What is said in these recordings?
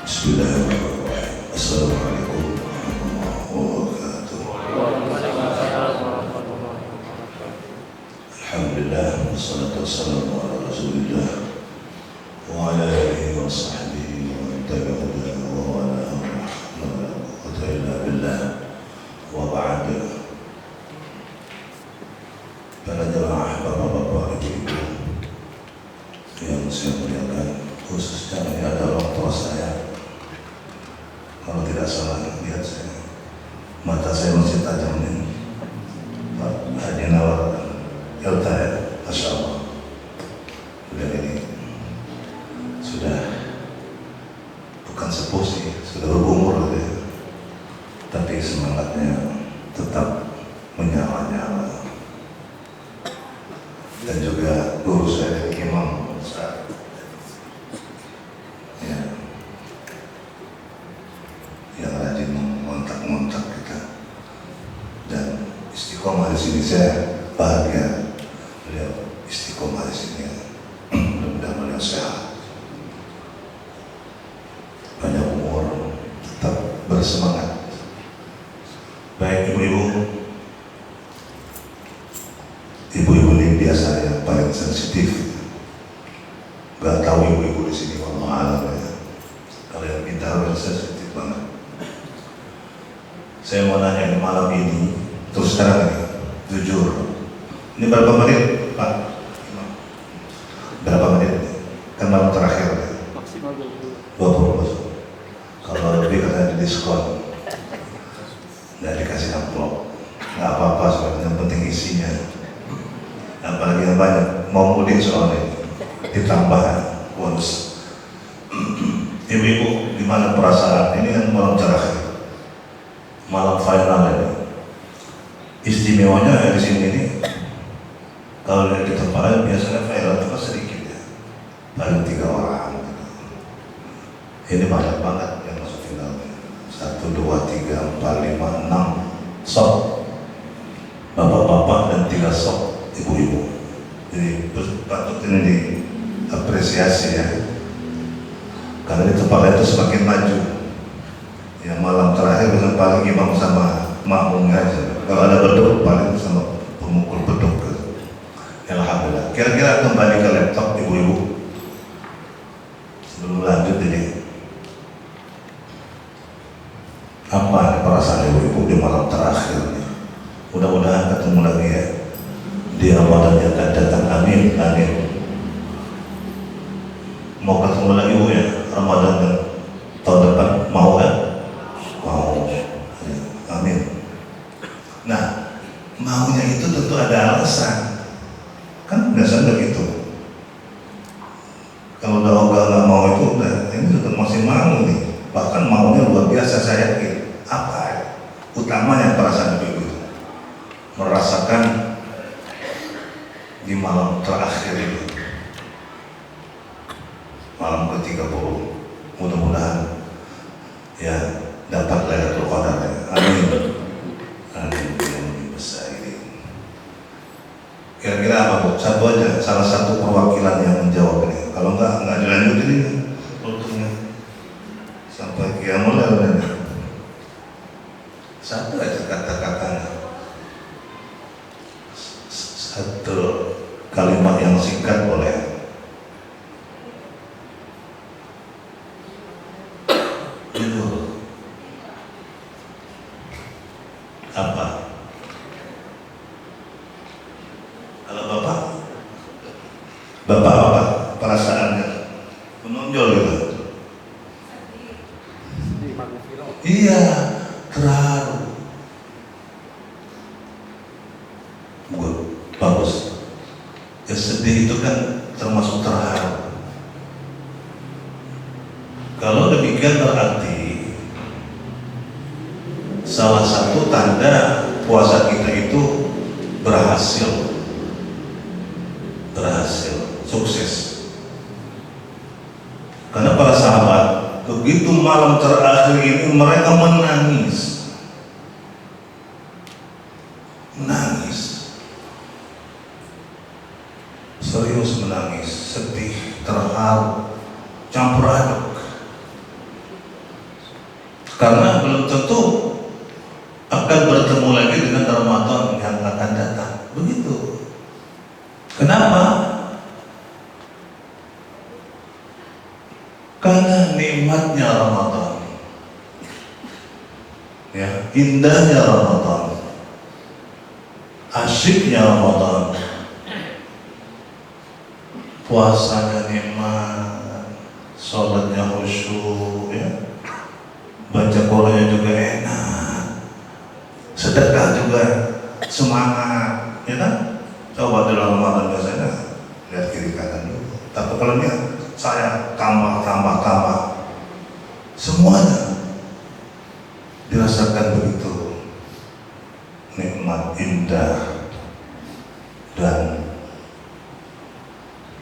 Bismillahirrahmanirrahim. Assalamualaikum warahmatullahi wabarakatuh. Alhamdulillah, wassalatu wassalamu ala Rasulillah wa ala alihi wa sahbihi wa man tabi'ahu wa ala quwwata illa billah wa ba'd. Para jemaah, bapak-bapak, ibu-ibu yang saya muliakan, khususnya ini ada orang tua saya. Kalau tidak salah, lihat saya, mata saya masih tajam ini. Pak Haji Nawar Elta ya, Masya Allah. Beliau ini sudah bukan sepuh sih, sudah berumur gitu ya. Tapi semangatnya tetap menyala-nyala. Dan juga guru saya dari Imam Ustaz. Ya, yang rajin mengontak-ngontak kita dan istiqomah di sini. Saya bahagia beliau istiqomah di sini. Mudah-mudahan beliau sehat, banyak umur, tetap bersemangat. Baik ibu-ibu ini biasa yang paling sensitif. Gak tahu ibu-ibu di sini, wallahu a'lam ya. Kalau yang pintar sensitif banget. Saya mau nanya malam ini, terus terang ini, jujur. Ini berapa menit, Pak? Berapa menit? Kan malam terakhir ya? Maksimal 20. Kalau lebih karena di diskon, nggak dikasih amplop. Nggak apa-apa, soalnya yang penting isinya. Apalagi yang banyak, mau mudik soalnya, ditambah bonus. Ibu-ibu, gimana perasaan? Ini kan malam terakhir, malam final ini. Istimewanya di sini ini, kalau di tempat lain biasanya final itu kan sedikit ya, paling 3 orang. Ini banyak banget yang masuk final. 1, 2, 3, 4, 5, 6 sok bapak-bapak dan 3 sok ibu-ibu. Jadi patut ini diapresiasi ya, karena di tempat lain itu semakin maju. Yang malam terakhir bisa paling imam sama makmumnya aja. Kalau ada beduk paling sama pemukul beduk. Alhamdulillah. Kira-kira kembali ke laptop ibu-ibu sebelum lanjut ini, apa perasaan ibu-ibu di malam terakhir ini? Mudah-mudahan ketemu lagi ya di Ramadan yang akan datang. Amin, amin. Mau ketemu lagi Bu ya, Ramadan dan tahun depan, mau kan? Mau. Amin. Nah, maunya itu tentu ada alasan. Kan biasanya begitu. Kalau udah ogah nggak mau itu udah, ini tetap masih mau nih. Bahkan maunya luar biasa, saya yakin. Apa ya? Utamanya perasaan ibu itu merasakan di malam terakhir ini, malam ke-30, mudah-mudahan ya dapat Lailatul Qadar. Amin. Amin. Yang besar ini. Kira-kira apa Bu? Satu aja, salah satu perwakilan yang menjawab ini. Kalau enggak dilanjutin ini rutenya sampai kiamul lail. Satu aja kata-katanya, satu kalimat yang singkat boleh. Jujur. Apa? Kalau Bapak apa perasaannya? Menonjol gitu. Iya, terharu. Bagus. Ya, sedih itu kan termasuk terharu. Kalau demikian berarti salah satu tanda puasa kita itu berhasil, sukses. Karena para sahabat begitu malam terakhir ini mereka menangis, serius menangis, sedih, terharu, campur aduk. Karena belum tentu akan bertemu lagi dengan Ramadan yang akan datang. Begitu. Kenapa? Karena nikmatnya Ramadan, ya, indahnya Ramadan, asyiknya Ramadan, puasanya nikmat, sholatnya khusyuk, ya, baca Qur'annya juga enak, sedekah juga semangat, ya kan? Coba dalam Ramadan biasanya lihat kiri kanan dulu. Tapi kalau lihat saya tambah semuanya dirasakan begitu nikmat, indah, dan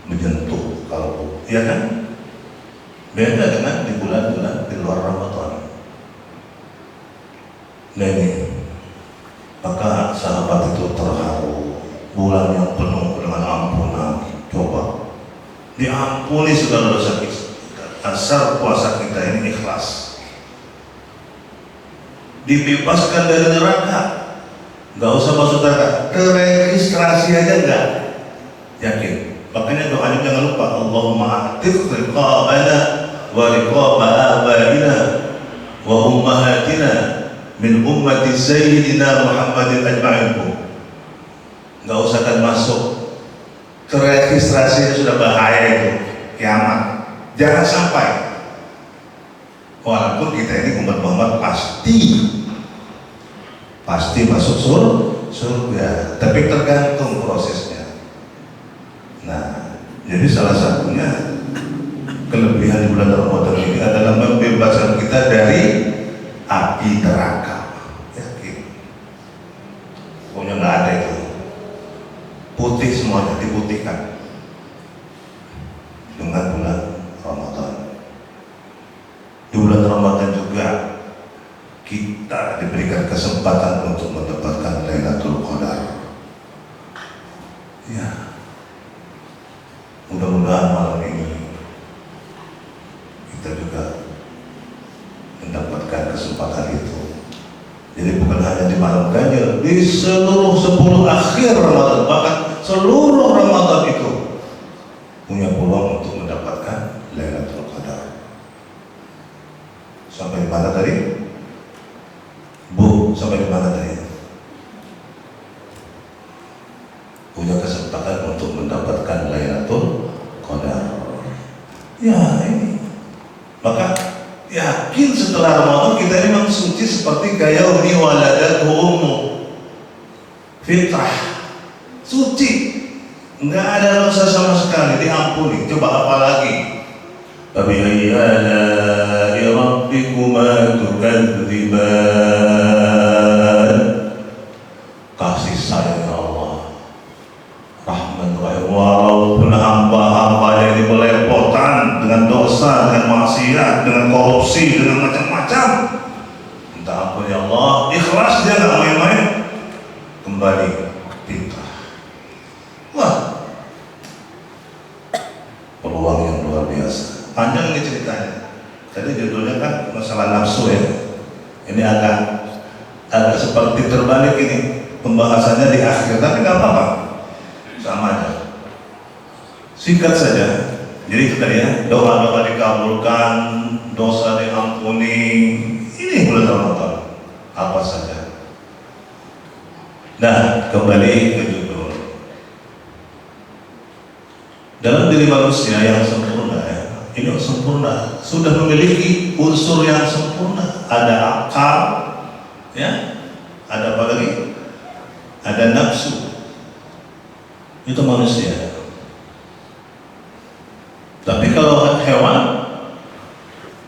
menyentuh kalbu, ya kan? Beda dengan di bulan-bulan di luar Ramadan. Nah ini, maka sahabat itu terharu, bulan yang penuh dengan ampunan. Coba diampuni segala dosa kita asal puasa kita ini ikhlas, dibebaskan dari neraka, nggak usah masuk neraka, teregistrasi aja enggak, yakin. Makanya doanya jangan lupa, Allahumma a'tiq riqabana wa riqaba abaina wa ummahatina min ummati sayyidina Muhammadin ajma'in. Nggak usah kan masuk, teregistrasinya sudah bahaya itu, kiamat. Jangan sampai, walaupun kita ini umat Muhammad pasti masuk surga, tapi tergantung prosesnya. Nah, jadi salah satunya kelebihan di bulan Ramadan ini adalah membebaskan kita dari api neraka. Yakin? Pokoknya nggak ada itu, putih semuanya, diputihkan dengan bulan Ramadan. Di bulan Ramadan juga kita diberikan kesempatan untuk mendapatkan Lailatul Qadar. Ya, mudah-mudahan malam ini kita juga mendapatkan kesempatan itu. Jadi bukan hanya di malam ganjil, di seluruh 10 akhir Ramadan, bahkan seluruh Ramadan itu punya peluang untuk mendapatkan Lailatul Qadar. Sampai di mana tadi? Bu, sampai di mana tadi? Punya kesempatan untuk mendapatkan Lailatul Qadar. Ya ini. Maka yakin setelah Ramadan kita memang suci seperti yaumi waladatuhu ummu. Fitrah. Suci. Enggak ada dosa sama sekali, diampuni. Coba apa lagi? Fabi'ayyi ala'i rabbikuma tukadziban. Kasih sayang Allah, Rahman Rahim, walaupun hamba-hambanya ini belepotan dengan dosa, dengan maksiat, dengan korupsi, dengan macam-macam, minta ampun ya Allah, ikhlas dia nggak main-main, kembali pintar. Wah, peluang yang luar biasa. Panjang ini ceritanya. Tadi judulnya kan masalah nafsu ya. Ini agak seperti terbalik ini pembahasannya di akhir, tapi nggak apa-apa, sama aja. Singkat saja. Jadi itu tadi ya, doa-doa dikabulkan, dosa diampuni. Ini bulan Ramadan. Apa saja. Nah, kembali ke judul. Dalam diri manusia yang sempurna ya, ini sempurna, sudah memiliki unsur yang sempurna. Ada akal, ya, ada apa lagi? Ada nafsu. Itu manusia. Tapi kalau hewan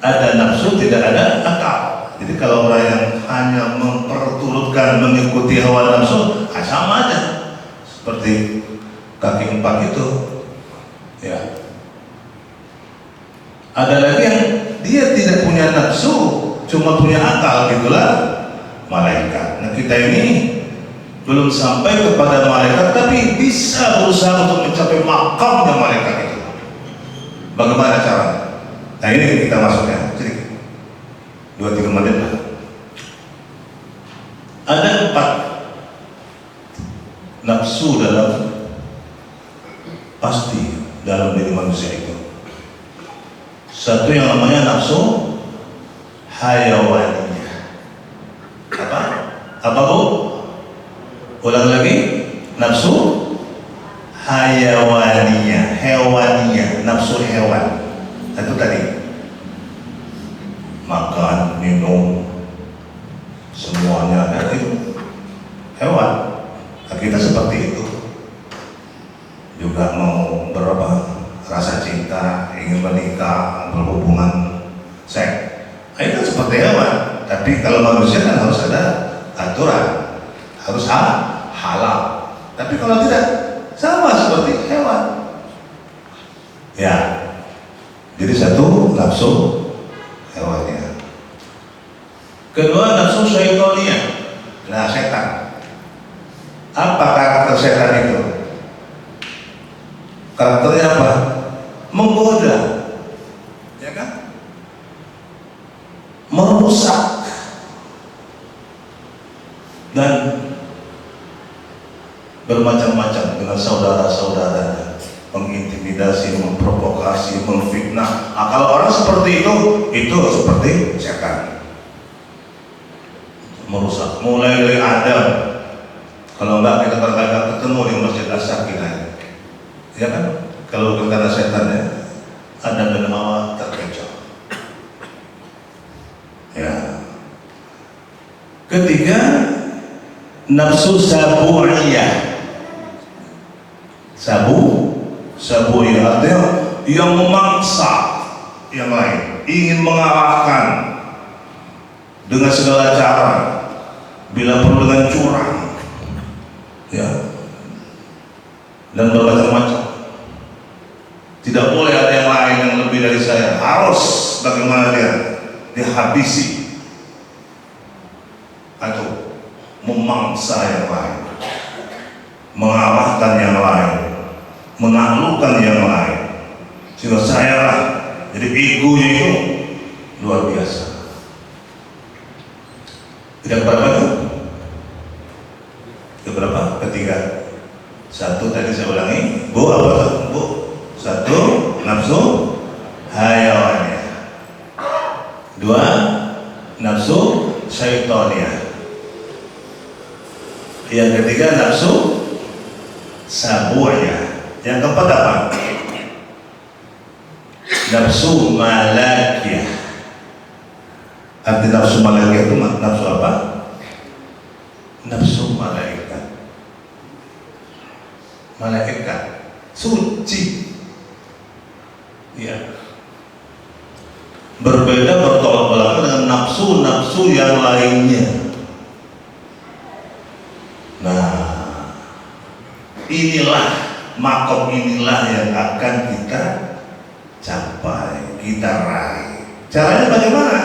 ada nafsu, tidak ada akal. Jadi kalau orang yang hanya memperturutkan mengikuti hawa nafsu, sama aja seperti kaki empat itu, ya. Ada lagi yang dia tidak punya nafsu, cuma punya akal, gitulah malaikat. Nah kita ini belum sampai kepada malaikat, tapi bisa berusaha untuk mencapai makamnya malaikat itu. Bagaimana caranya? Nah ini kita masuknya. Jadi 2-3 menit lah. Ada 4 nafsu pasti dalam diri manusia itu. Satu yang namanya nafsu hayawaniyah. Apa Bu? Ulang lagi. Nafsu hayawaniyah, hewaniyah, nafsu hewan. Itu tadi makan, minum, semuanya ada itu hewan. Nah, kita seperti itu juga, mau rasa cinta, ingin menikah, berhubungan seks, itu seperti hewan. Tapi kalau manusia kan harus ada aturan, harus halal. Tapi kalau tidak, sama seperti hewan. Ya, jadi satu nafsu hewannya. Kedua nafsu syaitaniyah. Nah, setan. Apa karakter setan itu? Karakternya apa? Menggoda, ya kan? Merusak dan bermacam-macam dengan saudara-saudaranya, mengintimidasi, memprovokasi, memfitnah. Nah, kalau orang seperti itu seperti setan. Merusak, mulai dari Adam. Kalau enggak, kita terkadang ketemu di Masjid As-Sakinah, ya kan? Kalau bukan karena setannya, Adam dan Hawa terkecoh. Ya. Ketiga, nafsu sabu'iyah. Sabu'iyah artinya yang memangsa yang lain, ingin mengalahkan dengan segala cara, bila perlu dengan curang, ya, dan bermacam-macam. Tidak boleh ada yang lain yang lebih dari saya, harus bagaimana dia dihabisi. Atau memangsa yang lain, mengalahkan yang lain, menaklukkan yang lain, sehingga saya lah. Jadi egonya itu luar biasa. Tidak berapa itu? Itu berapa? Ketiga. Satu tadi saya ulangi, Bu, apa Bu? Satu, nafsu hayawaniyah. Dua, nafsu syaitaniyah. Yang ketiga, nafsu sabu'iyah. Yang keempat apa? Nafsu malakiyah. Arti nafsu malakiyah itu nafsu apa? Nafsu malaikat. Malaikat suci, ya. Berbeda, bertolak belakang dengan nafsu-nafsu yang lainnya. Nah, inilah makom, inilah yang akan kita capai, kita raih. Caranya bagaimana?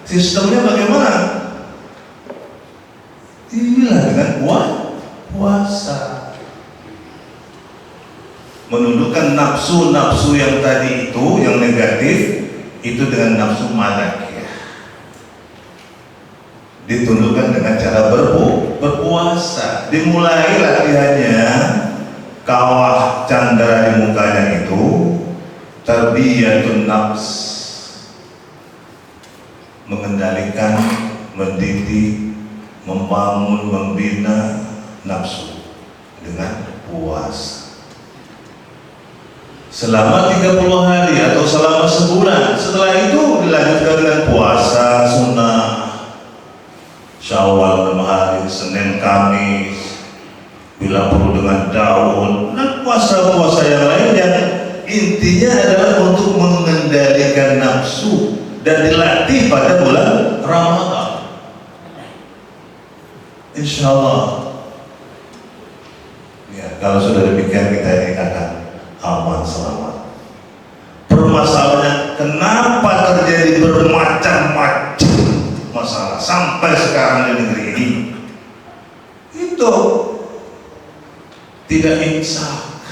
Sistemnya bagaimana? Inilah dengan puasa. Menundukkan nafsu-nafsu yang tadi itu, yang negatif, itu dengan nafsu malakiyah. Ditundukkan dengan cara berpuasa. Dimulai latihannya, kawah candra di mukanya itu tarbiyatun nafs, mengendalikan, mendidik, membangun, membina nafsu dengan puasa. Selama 30 hari atau selama sebulan. Setelah itu dilanjutkan dengan puasa sunnah, Syawal 6 hari, Senin, Kamis, bila perlu dengan daun, dan puasa-puasa yang lain yang intinya adalah untuk mengendalikan nafsu dan dilatih pada bulan Ramadan. Insya Allah, ya, kalau sudah demikian kita ini akan aman, selamat. Permasalahannya, kenapa terjadi bermacam-macam masalah sampai sekarang di negeri ini? Itu tidak insaf.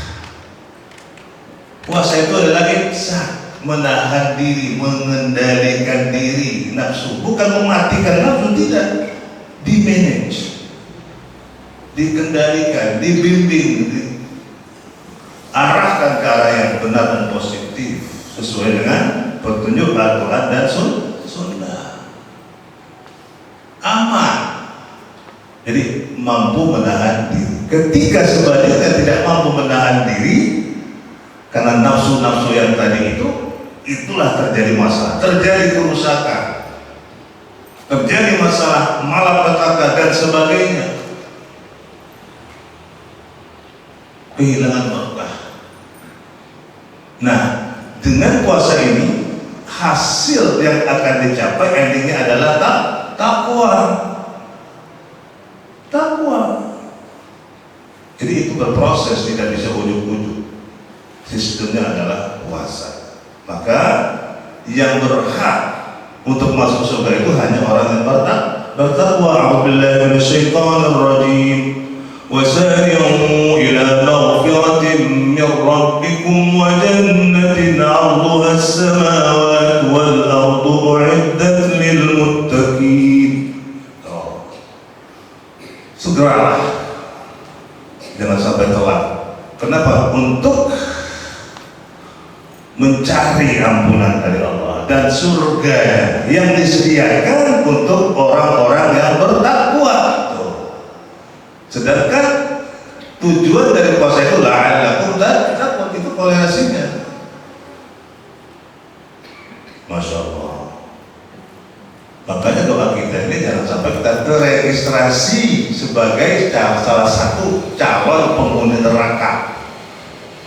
Puasa itu adalah insaf, menahan diri, mengendalikan diri nafsu, bukan mematikan nafsu, tidak, di-manage, dikendalikan, dibimbing, diarahkan ke arah yang benar dan positif sesuai dengan petunjuk Al-Quran dan Sunnah. Aman. Jadi mampu menahan diri. Ketika sebaliknya tidak mampu menahan diri karena nafsu-nafsu yang tadi itu, itulah terjadi masalah, terjadi kerusakan, terjadi masalah malapetaka dan sebagainya, kehilangan berkah. Nah, dengan puasa ini hasil yang akan dicapai endingnya adalah takwa. Jadi itu berproses, tidak bisa ujuk-ujuk. Sistemnya adalah puasa. Maka yang berhak untuk masuk surga itu hanya orang yang bertakwa. A'udzubillahi minasyaitonir rajim. Wasari'u ila maghfiratin min rabbikum wa jannatin 'arduha as-samawati wal ardu u'iddat lil muttaqin. Segeralah, jangan sampai telat. Kenapa? Untuk mencari ampunan dari Allah dan surga yang disediakan untuk orang-orang yang bertakwa. Sedangkan tujuan dari puasa itu la'allakum tattaqun, itu kolerasinya. Masya Allah. Makanya doa kita ini jangan sampai kita teregistrasi sebagai salah satu calon penghuni neraka.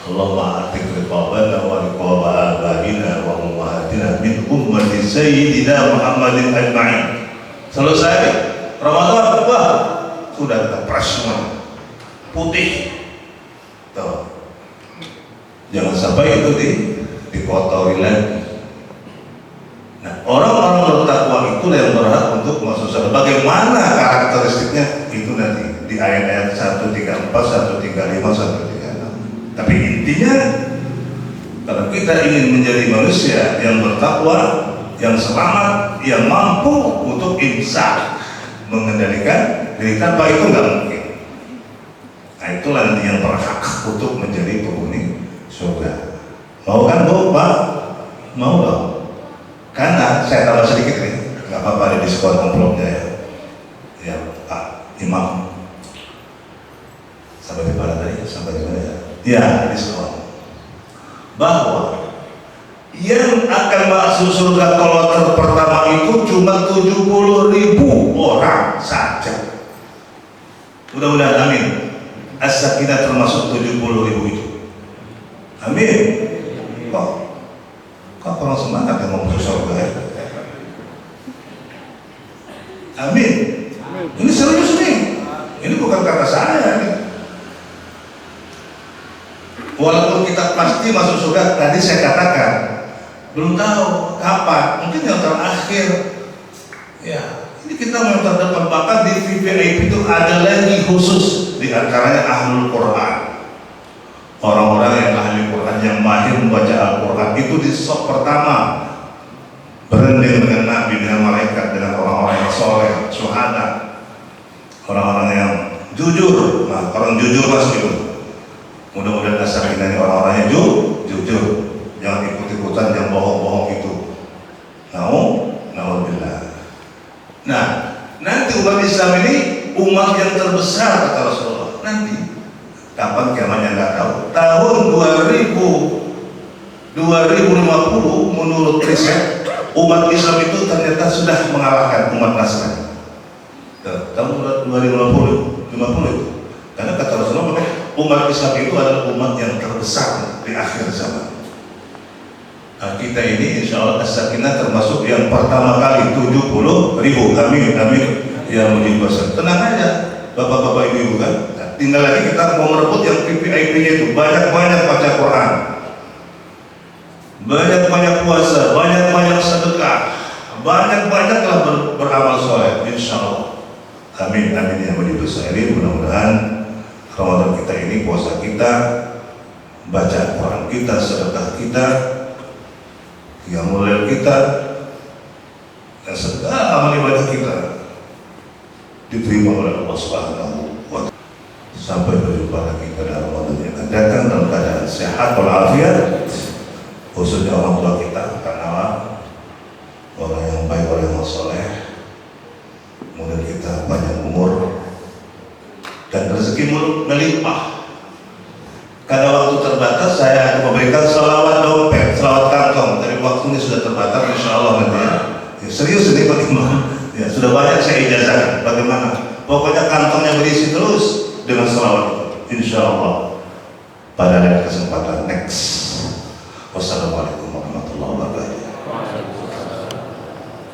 Allahumma atik riqabana wa riqaba abaina wa ummahatina min ummati sayyidina Muhammadin ajma'in. Selesai Ramadan, wah, sudah kita pres semua putih. Tuh. Jangan sampai itu dikotori lagi. Nah, orang-orang bertakwa itu yang berhak untuk masuk surga. Bagaimana karakteristiknya itu nanti di ayat-ayat 134, 135, 136. Tapi intinya, kalau kita ingin menjadi manusia yang bertakwa, yang selamat, yang mampu untuk imsak, mengendalikan diri, tanpa itu nggak mungkin. Nah, itulah nanti yang berhak untuk menjadi penghuni surga. Mau kan Bu, Pak? Mau dong. Karena saya tambah sedikit nih, nggak apa-apa, ada diskon amplopnya ya. Ya Pak Imam, sampai di mana tadi? Sampai di mana ya? Ya, diskon. Bahwa yang akan masuk surga kloter pertama itu cuma 70.000 orang saja. Mudah-mudahan, amin. As-Sakinah termasuk 70.000 itu. Amin. Kok orang semangat yang mau masuk surga ya? Amin. Ini serius nih. Ini bukan kata saya nih. Walaupun kita pasti masuk surga, tadi saya katakan belum tahu kapan, mungkin yang terakhir. Ya, ini kita mau terdepan, bahkan di VIP itu ada lagi khusus, di antaranya Ahlul Quran. Orang-orang yang ahli Quran, yang mahir membaca Al-Quran, itu di sop pertama berunding dengan Nabi, dengan malaikat, dengan orang-orang yang soleh, syuhada, orang-orang yang jujur. Nah, orang jujur masuk itu. Mudah-mudahan As-Sakinah ini orang-orang yang jujur, jangan ikut-ikutan yang bohong-bohong itu. Na'udzubillah. Nah, nanti umat Islam ini umat yang terbesar kata Rasulullah. Nanti kapan kiamatnya nggak tahu. Tahun 2050 menurut riset, umat Islam itu ternyata sudah mengalahkan umat Nasrani. Tahun 2050 itu. Karena kata Rasulullah, umat Islam itu adalah umat yang terbesar di akhir zaman. Nah, kita ini insya Allah As-Sakinah termasuk yang pertama kali 70.000. Amin. Ya mujib. Tenang aja bapak-bapak ibu-ibu kan. Nah, tinggal lagi kita mau merebut yang VIP-nya itu. Banyak-banyak baca Quran, banyak-banyak puasa, banyak-banyak sedekah, banyak-banyaklah beramal soleh insya Allah. Amin ya mujib. Mudah-mudahan Ramadan kita ini, puasa kita, baca Quran kita, sedekah kita yang mulia kita, dan segala amal ibadah kita diterima oleh Allah Subhanahu wa Ta'ala. Sampai berjumpa lagi pada Ramadan yang akan datang dalam keadaan sehat walafiat, khususnya orang tua kita, karena orang yang baik, orang yang soleh, kemudian kita panjang umur dan rezeki melimpah. Karena waktu terbatas, saya akan memberikan selawat dompet, selawat kantong. Dari waktu ini sudah terbatas, insya Allah nanti ya. Serius ini Pak Imam. Ya, sudah banyak saya ijazahkan. Bagaimana? Pokoknya kantongnya berisi terus dengan selawat itu. Insya Allah pada lain kesempatan next. Wassalamualaikum warahmatullahi wabarakatuh.